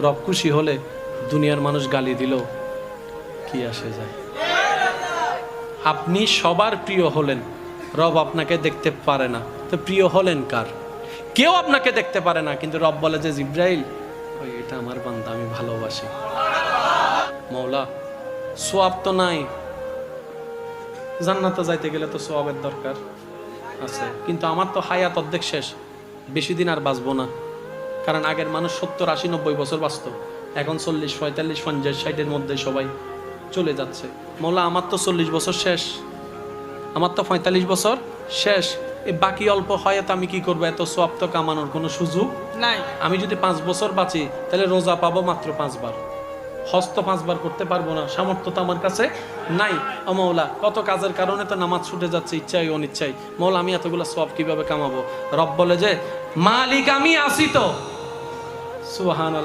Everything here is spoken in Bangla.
রব খুশি হলে দুনিয়ার মানুষ গালি দিল কি আসে যায়। আপনি সবার প্রিয় হলেন, রব আপনাকে দেখতে পারে না, তো প্রিয় হলেন কার? কেউ আপনাকে দেখতে পারে না, কিন্তু রব বলে যে জিব্রাইল ওই এটা আমার বান্দা, আমি ভালোবাসি। মওলা সোয়াব তো নাই, জান্নাতে যাইতে গেলে তো সোয়াবের দরকার আছে, কিন্তু আমার তো হায়াত অর্ধেক শেষ, বেশি দিন আর বাঁচবো না। কারণ আগের মানুষ 70, 80, 90 বছর বাঁচত, এখন 40, 45, 50, 60-এর মধ্যে সবাই চলে যাচ্ছে। মওলা আমার তো 40 বছর শেষ, আমার তো 45 বছর শেষ, এই বাকি অল্প হায়াত আমি কি করবো? এত সোয়াব তো কামানোর কোনো সুযোগ নাই। আমি যদি 5 বছর বাঁচি তাহলে রোজা পাবো মাত্র 5 বার, হজ তো 5 বার করতে পারবো না, সামর্থ্য তো আমার কাছে নাই। ও মওলা, কত কাজের কারণে তো নামাজ ছুটে যাচ্ছে, ইচ্ছাই অনিচ্ছাই। মওলা আমি এতগুলো সওয়াব কিভাবে কামাবো? রব বলে যে মালিক আমি আসি তো। সুবহানাল্লাহ।